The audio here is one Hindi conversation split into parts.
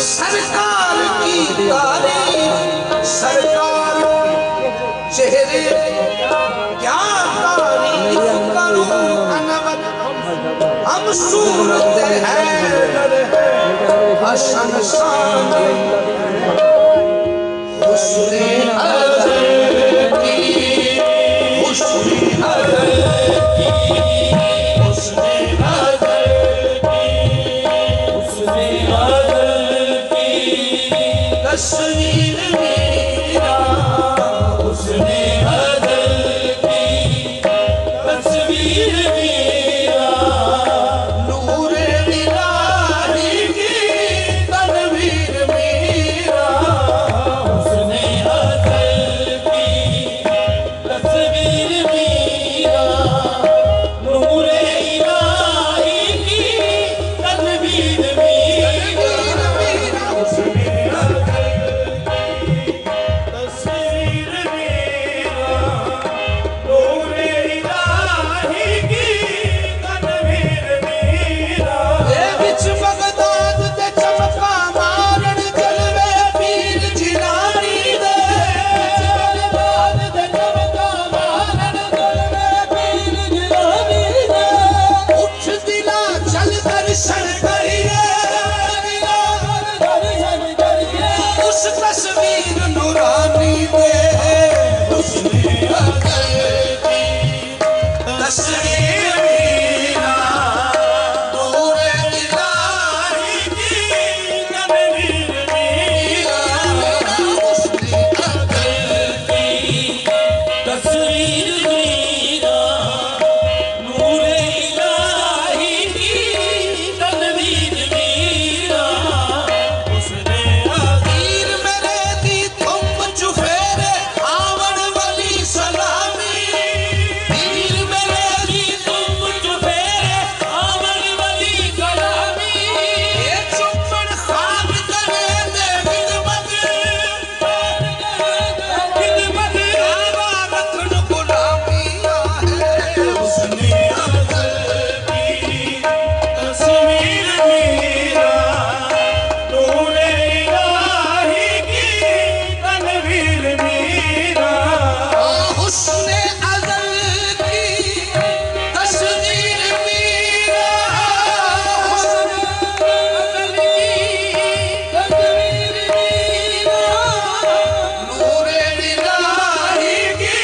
सरकार की तारीफ, सरकार चेहरे क्या तारीफ करूं अनवत, हम सूरत है हसन शान हुस्ने अज़ल की, हुस्ने अज़ल की, हुस्ने अज़ल की, हुस्ने अज़ल की तस्वीर मेरा, हुस्ने अज़ल की तस्वीर मेरा, नूरे इलाही की तनवीर मेरा, हुस्ने अज़ल की तस्वीर मेरा, नूरे इलाही की तनवीर मेरा, हुस्ने अज़ल की तस्वीर मेरा, नूरे इलाही की तनवीर मेरा। ए विच बगदाद ते चमका मारन जलवे पीर जिलानी दे, बगदाद ते चमका मारन जलवे पीर जिलानी दे, उठ दिला चल दर्शन करिए, दर्शन करिए उस तस्वीर नूरानी दे, हुस्ने अज़ल की तस्वीर मेरा, नूरे इलाही की तनवीर मेरा, हुस्ने अज़ल की तस्वीर मेरा, नूरे इलाही की तनवीर मेरा, हुस्ने अज़ीर मेरे दी तुम चुफेरे आवन वाली सलामी, पीर मेरे दी तुम चुफेरे आवन वाली सलामी, ये चुपन खाब करे दे खिदमत, खिदमत आवा रखन गुलामी है, हुस्ने अज़ल की तस्वीर मेरा, नूरे इलाही की तनवीर मेरा, हुस्ने अज़ल की तस्वीर मेरा, हुस्ने अज़ल की तस्वीर मेरा, नूरे इलाही की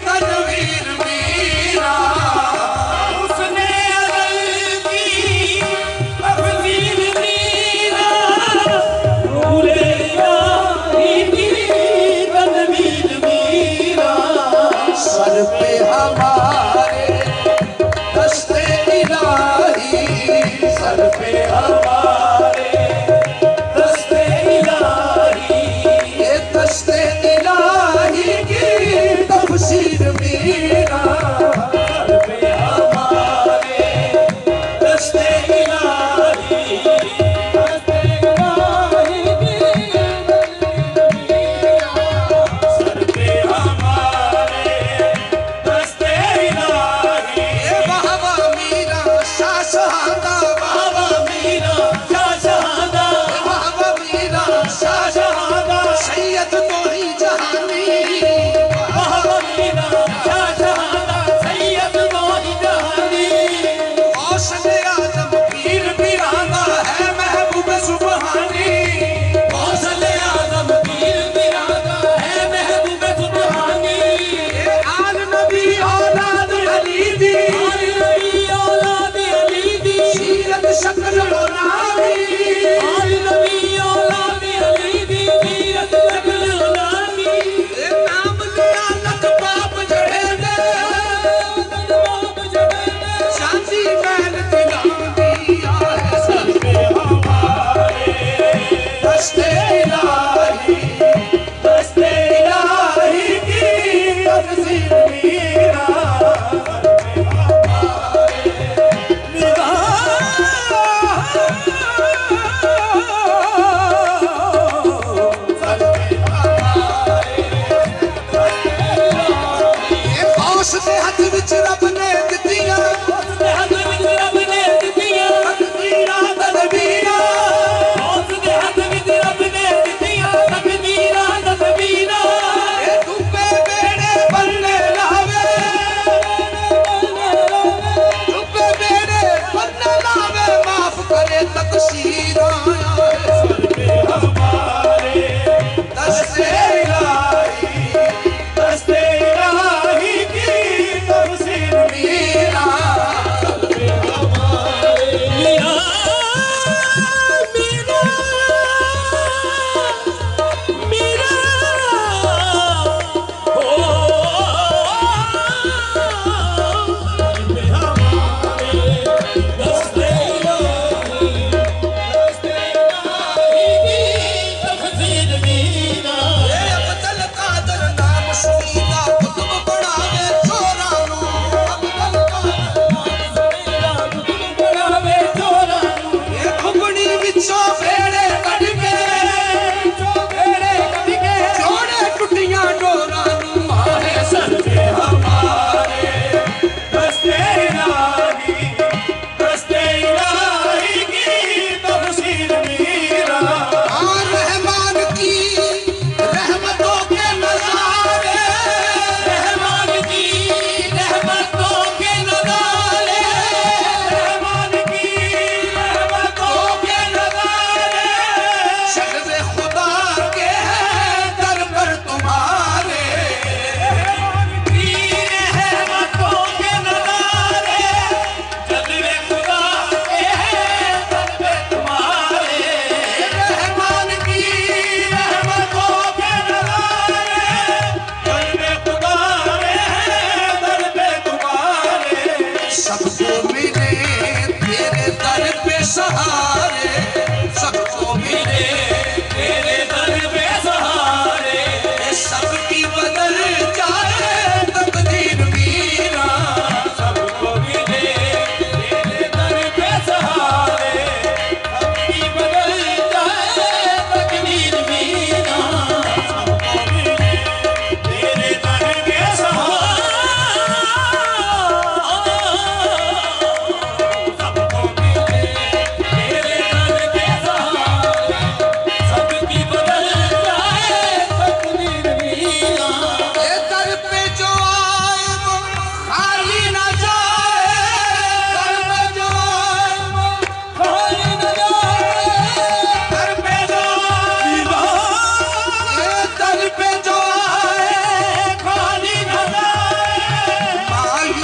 तनवीर मेरा, हुस्ने अज़ल की तस्वीर मेरा, नूरे इलाही की तनवीर मेरा, सर पे हमारे दस्ते इलाही, सर पे हमारे दस्ते इलाही, ये दस्ते इलाही की तफसीर मेरा, सर पे हमारे दस्ते इलाही, दस्ते इलाही की सर पे हमारे दस्ते इलाही, ये बाबा मीरा शाह शहादा, बाबा मीरा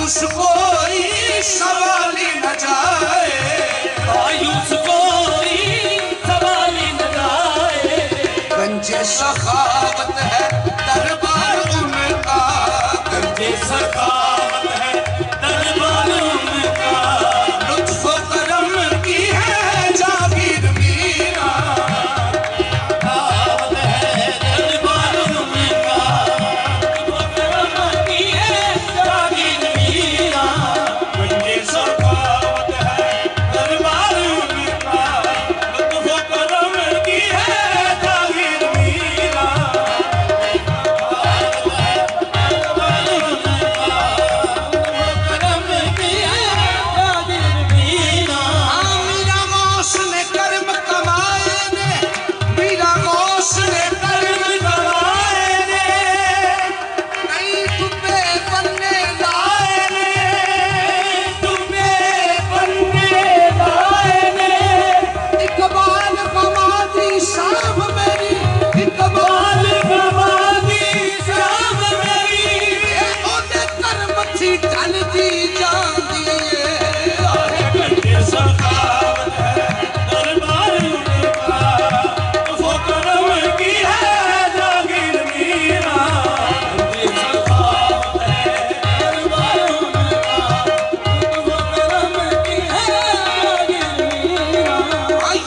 मायूस कोई सवाल ही न जाए, मायूस कोई सवाल ही न जाए। गंजे सखावत है दरबार उनका, गंजे सखावत है दरबार उनका, लुत्फ करम की है जागीर मीरा, सखावत है दरबार उनका, की है जागीर मीरा। गंजे सखावत है दरबार उनका, लुत्फ करम की है जागीर मीरा। मीरा गौस ने कर्म कमाए ने, मीरा गौस ने कर्म कमाए ने, कई डुबे बनने लाए ने, डुबे बनने लाए ने। इकबाल कमादी शाम मेरी, इकबाल कमादी शाम मेरी, ये ओदे कर्म थी ढलदी जांदी है। गंजे सखावत है दरबार उनका, वो करम की है जागीर मीरा। गंजे सखावत है दरबार उनका, वो करम की है जागीर मीरा।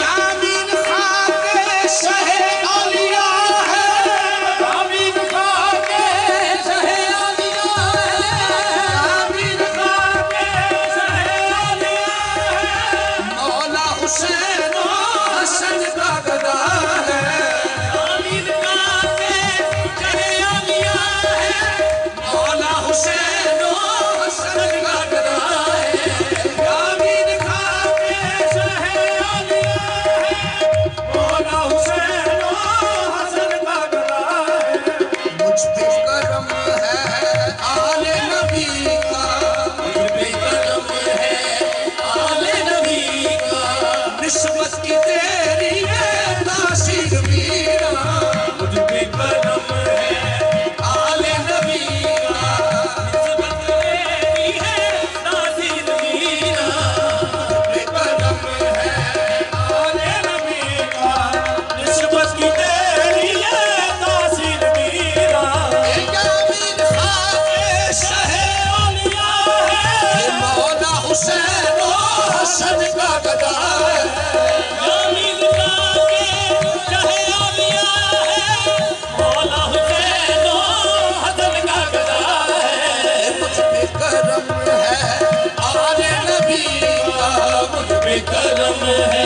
यामीन खां के शहे औलिया है, आमीन खां के शहे आलिया है, यामीन खां के शहे औलिया है। मौला हुसैन हसन का गदा है, आमीन खां के शहे आलिया है, मौला हुसैन हसन का गदा है। यामीन खां के शहे औलिया है, मौला हुसैन हसन का गदा है। मुझ पे करम है आले नबी का, मुझ पे करम है आले नबी का, निस्बत की तेरी है तासीर मीरा। मुझ पे करम है आले नबी का, निस्बत तेरी है तासीर मीरा। मुझ पे करम है आले नबी का, निस्बत की तेरी है तासीर मीरा। यामीन खां के शहे औलिया है, मौला हुसैन हसन का गदा है। आमीन खां के शहे आलिया है, मौला हुसैन हसन का गदा है। मुझ पे करम है आले नबी का, मुझ पे करम है